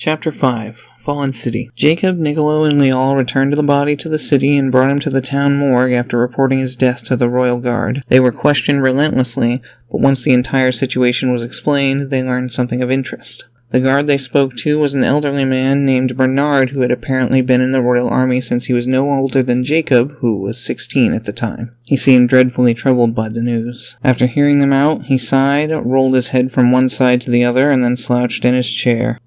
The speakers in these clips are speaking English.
Chapter 5 Fallen City. Jacob, Niccolo, and Leal returned the body to the city and brought him to the town morgue after reporting his death to the royal guard. They were questioned relentlessly, but once the entire situation was explained, they learned something of interest. The guard they spoke to was an elderly man named Bernard who had apparently been in the royal army since he was no older than Jacob, who was 16 at the time. He seemed dreadfully troubled by the news. After hearing them out, he sighed, rolled his head from one side to the other, and then slouched in his chair.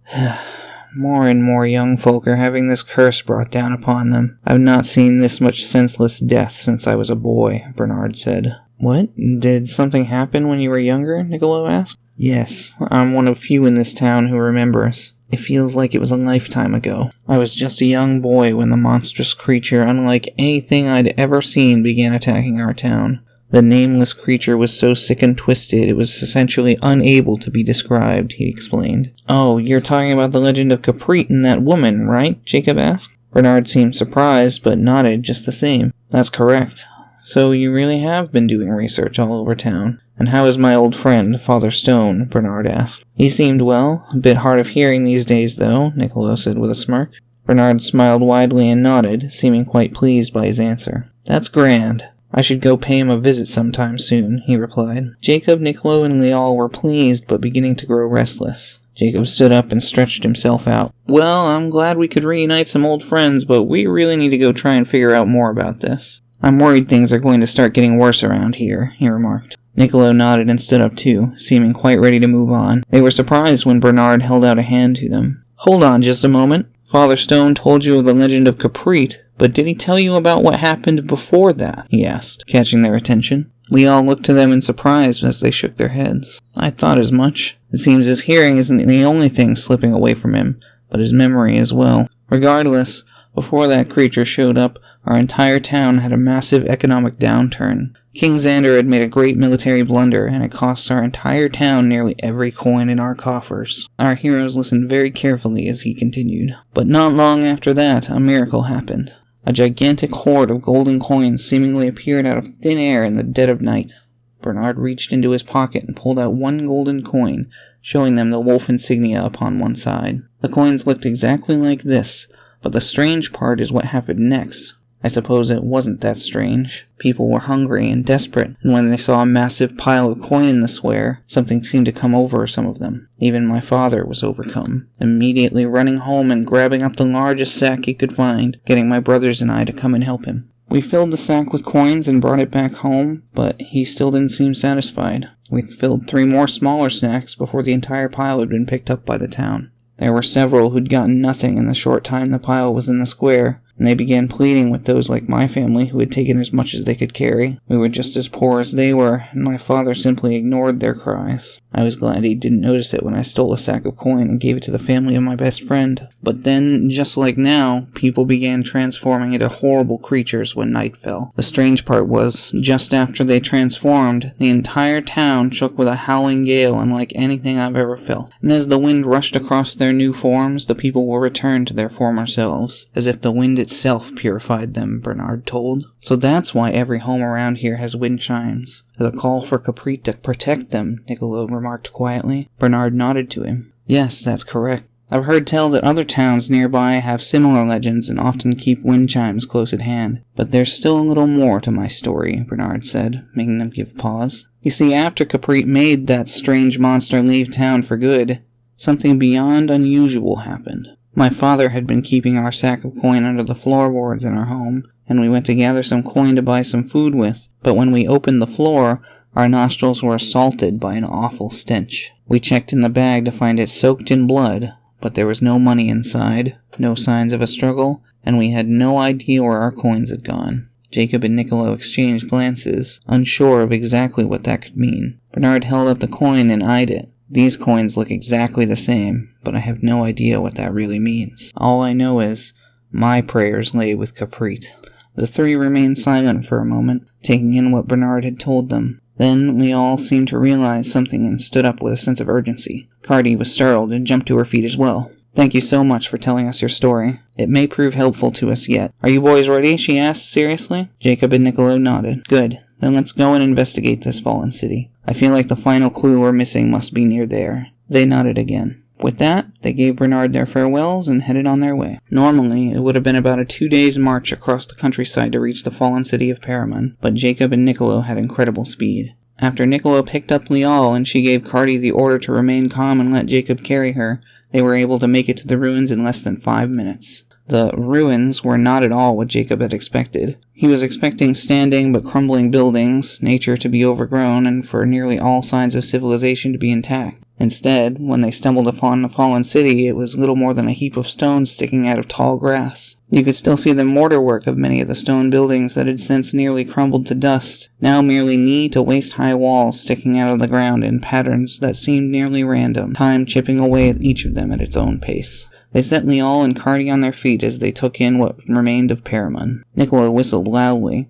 More and more young folk are having this curse brought down upon them. I've not seen this much senseless death since I was a boy, Bernard said. What? Did something happen when you were younger? Niccolo asked. Yes, I'm one of few in this town who remembers. It feels like it was a lifetime ago. I was just a young boy when the monstrous creature, unlike anything I'd ever seen, began attacking our town. The nameless creature was so sick and twisted it was essentially unable to be described, he explained. Oh, you're talking about the legend of Caprit and that woman, right? Jacob asked. Bernard seemed surprised, but nodded just the same. That's correct. So you really have been doing research all over town. And how is my old friend, Father Stone? Bernard asked. He seemed well. A bit hard of hearing these days, though, Niccolo said with a smirk. Bernard smiled widely and nodded, seeming quite pleased by his answer. That's grand. I should go pay him a visit sometime soon, he replied. Jacob, Niccolo, and Leal were pleased, but beginning to grow restless. Jacob stood up and stretched himself out. Well, I'm glad we could reunite some old friends, but we really need to go try and figure out more about this. I'm worried things are going to start getting worse around here, he remarked. Niccolo nodded and stood up too, seeming quite ready to move on. They were surprised when Bernard held out a hand to them. Hold on just a moment. Father Stone told you of the legend of Caprit, but did he tell you about what happened before that? He asked, catching their attention. Leal looked to them in surprise as they shook their heads. I thought as much. It seems his hearing isn't the only thing slipping away from him, but his memory as well. Regardless, before that creature showed up, our entire town had a massive economic downturn. King Xander had made a great military blunder, and it cost our entire town nearly every coin in our coffers. Our heroes listened very carefully as he continued. But not long after that, a miracle happened. A gigantic hoard of golden coins seemingly appeared out of thin air in the dead of night. Bernard reached into his pocket and pulled out one golden coin, showing them the wolf insignia upon one side. The coins looked exactly like this, but the strange part is what happened next. I suppose it wasn't that strange. People were hungry and desperate, and when they saw a massive pile of coin in the square, something seemed to come over some of them. Even my father was overcome, immediately running home and grabbing up the largest sack he could find, getting my brothers and I to come and help him. We filled the sack with coins and brought it back home, but he still didn't seem satisfied. We filled 3 more smaller sacks before the entire pile had been picked up by the town. There were several who'd gotten nothing in the short time the pile was in the square, and they began pleading with those like my family who had taken as much as they could carry. We were just as poor as they were, and my father simply ignored their cries. I was glad he didn't notice it when I stole a sack of coin and gave it to the family of my best friend. But then, just like now, people began transforming into horrible creatures when night fell. The strange part was, just after they transformed, the entire town shook with a howling gale unlike anything I've ever felt. And as the wind rushed across their new forms, the people were returned to their former selves, as if the wind itself purified them, Bernard told. So that's why every home around here has wind chimes. The call for Caprit to protect them, Niccolo remarked quietly. Bernard nodded to him. Yes, that's correct. I've heard tell that other towns nearby have similar legends and often keep wind chimes close at hand. But there's still a little more to my story, Bernard said, making them give pause. You see, after Caprit made that strange monster leave town for good, something beyond unusual happened. My father had been keeping our sack of coin under the floorboards in our home, and we went to gather some coin to buy some food with. But when we opened the floor, our nostrils were assaulted by an awful stench. We checked in the bag to find it soaked in blood, but there was no money inside, no signs of a struggle, and we had no idea where our coins had gone. Jacob and Niccolo exchanged glances, unsure of exactly what that could mean. Bernard held up the coin and eyed it. These coins look exactly the same, but I have no idea what that really means. All I know is, my prayers lay with Caprit. The 3 remained silent for a moment, taking in what Bernard had told them. Then we all seemed to realize something and stood up with a sense of urgency. Cardi was startled and jumped to her feet as well. Thank you so much for telling us your story. It may prove helpful to us yet. Are you boys ready? She asked seriously. Jacob and Niccolo nodded. Good. Then let's go and investigate this fallen city. I feel like the final clue we're missing must be near there. They nodded again. With that, they gave Bernard their farewells and headed on their way. Normally, it would have been about a 2-day march across the countryside to reach the fallen city of Paramon, but Jacob and Niccolo had incredible speed. After Niccolo picked up Lial and she gave Cardi the order to remain calm and let Jacob carry her, they were able to make it to the ruins in less than 5 minutes. The ruins were not at all what Jacob had expected. He was expecting standing but crumbling buildings, nature to be overgrown, and for nearly all signs of civilization to be intact. Instead, when they stumbled upon the fallen city, it was little more than a heap of stones sticking out of tall grass. You could still see the mortarwork of many of the stone buildings that had since nearly crumbled to dust, now merely knee to waist-high walls sticking out of the ground in patterns that seemed nearly random, time chipping away at each of them at its own pace. They set Lial and Cardi on their feet as they took in what remained of Paramon. Niccolo whistled loudly.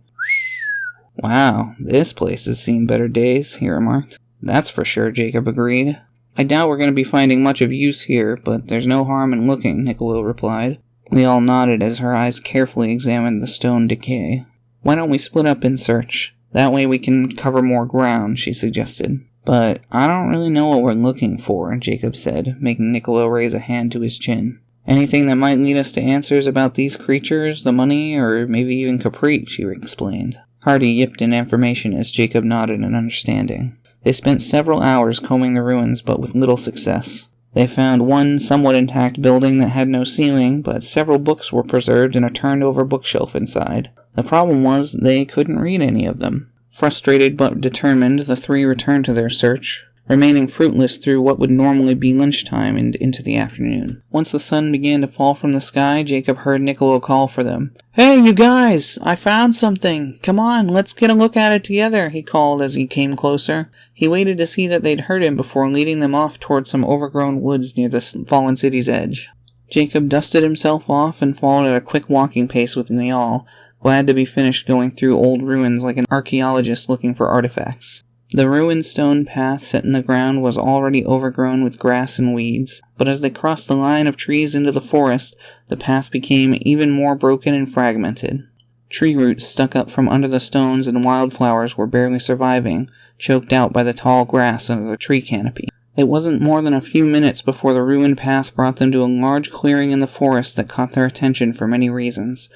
"Wow, this place has seen better days," he remarked. "That's for sure," Jacob agreed. "I doubt we're going to be finding much of use here, but there's no harm in looking," Niccolo replied. Lial nodded as her eyes carefully examined the stone decay. "Why don't we split up in search? That way we can cover more ground," she suggested. "But I don't really know what we're looking for," Jacob said, making Niccolo raise a hand to his chin. "Anything that might lead us to answers about these creatures, the money, or maybe even Capri," she explained. Hardy yipped in affirmation as Jacob nodded in understanding. They spent several hours combing the ruins, but with little success. They found one somewhat intact building that had no ceiling, but several books were preserved in a turned-over bookshelf inside. The problem was they couldn't read any of them. Frustrated but determined, the three returned to their search, remaining fruitless through what would normally be lunchtime and into the afternoon. Once the sun began to fall from the sky, Jacob heard Niccolo call for them. "Hey, you guys! I found something! Come on, let's get a look at it together," he called as he came closer. He waited to see that they'd heard him before leading them off toward some overgrown woods near the fallen city's edge. Jacob dusted himself off and followed at a quick walking pace with Lial, glad to be finished going through old ruins like an archaeologist looking for artifacts. The ruined stone path set in the ground was already overgrown with grass and weeds, but as they crossed the line of trees into the forest, the path became even more broken and fragmented. Tree roots stuck up from under the stones and wildflowers were barely surviving, choked out by the tall grass under the tree canopy. It wasn't more than a few minutes before the ruined path brought them to a large clearing in the forest that caught their attention for many reasons,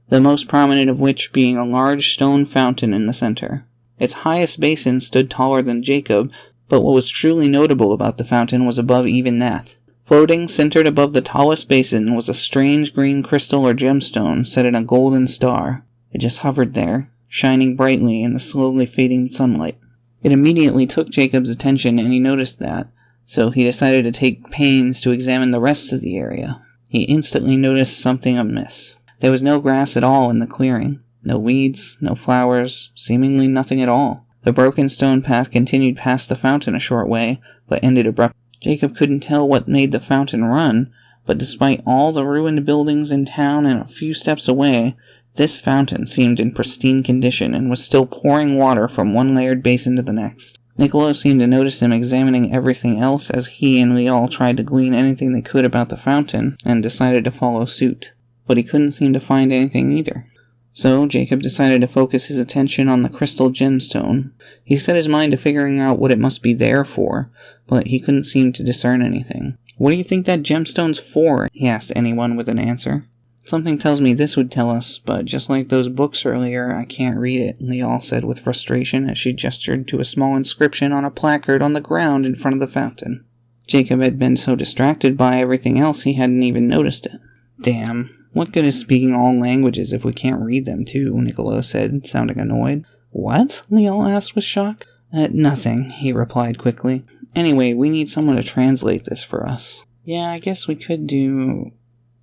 the most prominent of which being a large stone fountain in the center. Its highest basin stood taller than Jacob, but what was truly notable about the fountain was above even that. Floating, centered above the tallest basin, was a strange green crystal or gemstone set in a golden star. It just hovered there, shining brightly in the slowly fading sunlight. It immediately took Jacob's attention, and he noticed that, so he decided to take pains to examine the rest of the area. He instantly noticed something amiss. There was no grass at all in the clearing. No weeds, no flowers, seemingly nothing at all. The broken stone path continued past the fountain a short way, but ended abruptly. Jacob couldn't tell what made the fountain run, but despite all the ruined buildings in town and a few steps away, this fountain seemed in pristine condition and was still pouring water from one layered basin to the next. Niccolo seemed to notice him examining everything else as he and Lial tried to glean anything they could about the fountain, and decided to follow suit. But he couldn't seem to find anything either. So Jacob decided to focus his attention on the crystal gemstone. He set his mind to figuring out what it must be there for, but he couldn't seem to discern anything. "What do you think that gemstone's for?" he asked anyone with an answer. "Something tells me this would tell us, but just like those books earlier, I can't read it," Lial said with frustration as she gestured to a small inscription on a placard on the ground in front of the fountain. Jacob had been so distracted by everything else he hadn't even noticed it. "Damn. What good is speaking all languages if we can't read them too?" Niccolo said, sounding annoyed. "What?" Lial asked with shock. Nothing," he replied quickly. "Anyway, we need someone to translate this for us." "Yeah, I guess we could do...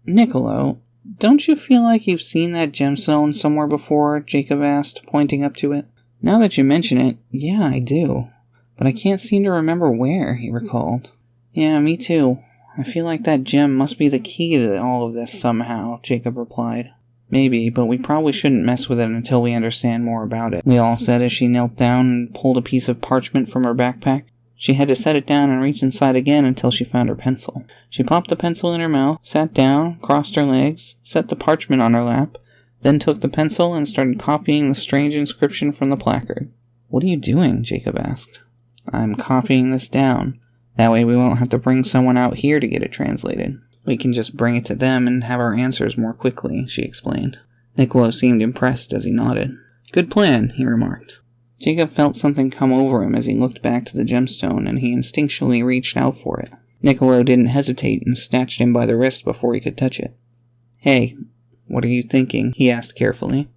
Niccolo, don't you feel like you've seen that gemstone somewhere before?" Jacob asked, pointing up to it. "Now that you mention it, yeah, I do. But I can't seem to remember where," he recalled. "Yeah, me too. I feel like that gem must be the key to all of this somehow," Jacob replied. "Maybe, but we probably shouldn't mess with it until we understand more about it," Lial said as she knelt down and pulled a piece of parchment from her backpack. She had to set it down and reach inside again until she found her pencil. She popped the pencil in her mouth, sat down, crossed her legs, set the parchment on her lap, then took the pencil and started copying the strange inscription from the placard. "What are you doing?" Jacob asked. "I'm copying this down. That way we won't have to bring someone out here to get it translated. We can just bring it to them and have our answers more quickly, she explained. Niccolo seemed impressed as he nodded. Good plan, he remarked. Jacob felt something come over him as he looked back to the gemstone, and he instinctually reached out for it. Niccolo didn't hesitate and snatched him by the wrist before he could touch it. Hey, what are you thinking? He asked carefully.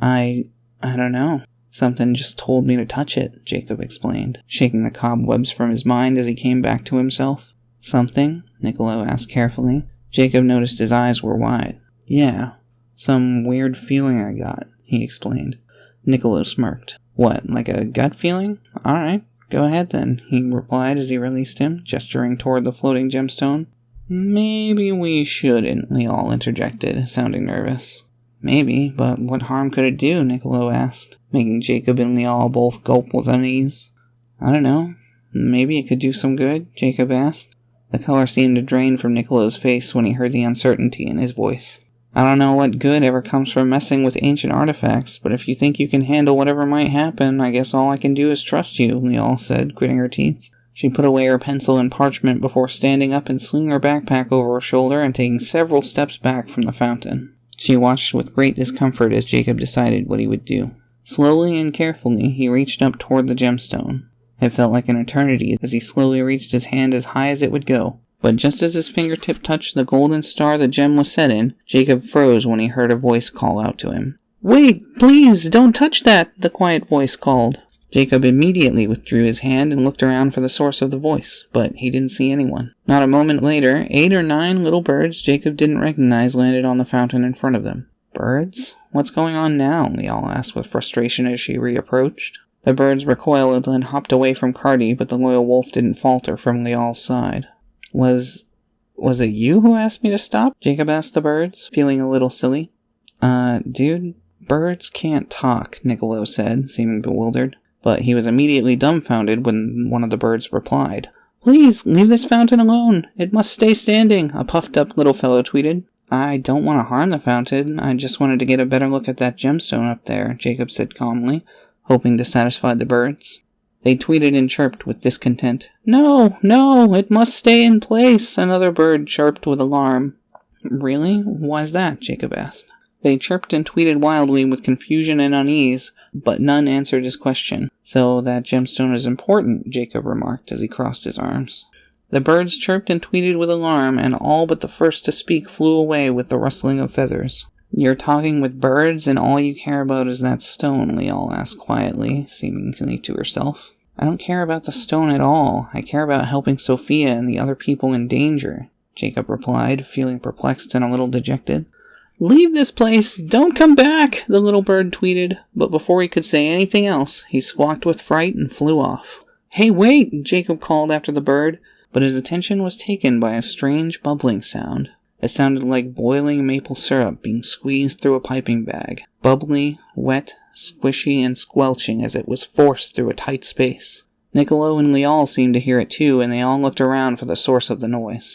I don't know. Something just told me to touch it, Jacob explained, shaking the cobwebs from his mind as he came back to himself. Something? Niccolo asked carefully. Jacob noticed his eyes were wide. Yeah, some weird feeling I got, he explained. Niccolo smirked. What, like a gut feeling? Alright, go ahead then, he replied as he released him, gesturing toward the floating gemstone. Maybe we shouldn't, Lial interjected, sounding nervous. Maybe, but what harm could it do? Niccolo asked, making Jacob and Lial both gulp with unease. I don't know. Maybe it could do some good? Jacob asked. The color seemed to drain from Niccolo's face when he heard the uncertainty in his voice. I don't know what good ever comes from messing with ancient artifacts, but if you think you can handle whatever might happen, I guess all I can do is trust you, Lial said, gritting her teeth. She put away her pencil and parchment before standing up and slinging her backpack over her shoulder and taking several steps back from the fountain. She watched with great discomfort as Jacob decided what he would do. Slowly and carefully, he reached up toward the gemstone. It felt like an eternity as he slowly reached his hand as high as it would go. But just as his fingertip touched the golden star the gem was set in, Jacob froze when he heard a voice call out to him. Wait, please, don't touch that, the quiet voice called. Jacob immediately withdrew his hand and looked around for the source of the voice, but he didn't see anyone. Not a moment later, 8 or 9 little birds Jacob didn't recognize landed on the fountain in front of them. Birds? What's going on now? Lial asked with frustration as she reapproached. The birds recoiled and hopped away from Cardi, but the loyal wolf didn't falter from Lial's side. Was it you who asked me to stop? Jacob asked the birds, feeling a little silly. Dude, birds can't talk, Niccolo said, seeming bewildered. But he was immediately dumbfounded when one of the birds replied. Please, leave this fountain alone. It must stay standing, a puffed-up little fellow tweeted. I don't want to harm the fountain. I just wanted to get a better look at that gemstone up there, Jacob said calmly, hoping to satisfy the birds. They tweeted and chirped with discontent. No, it must stay in place, another bird chirped with alarm. Really? Why's that? Jacob asked. They chirped and tweeted wildly with confusion and unease, but none answered his question. So that gemstone is important, Jacob remarked as he crossed his arms. The birds chirped and tweeted with alarm, and all but the first to speak flew away with the rustling of feathers. You're talking with birds, and all you care about is that stone, Lial asked quietly, seemingly to herself. I don't care about the stone at all. I care about helping Sophia and the other people in danger, Jacob replied, feeling perplexed and a little dejected. Leave this place! Don't come back! The little bird tweeted, but before he could say anything else, he squawked with fright and flew off. Hey, wait! Jacob called after the bird, but his attention was taken by a strange bubbling sound. It sounded like boiling maple syrup being squeezed through a piping bag, bubbly, wet, squishy, and squelching as it was forced through a tight space. Niccolo and Lial seemed to hear it too, and they all looked around for the source of the noise.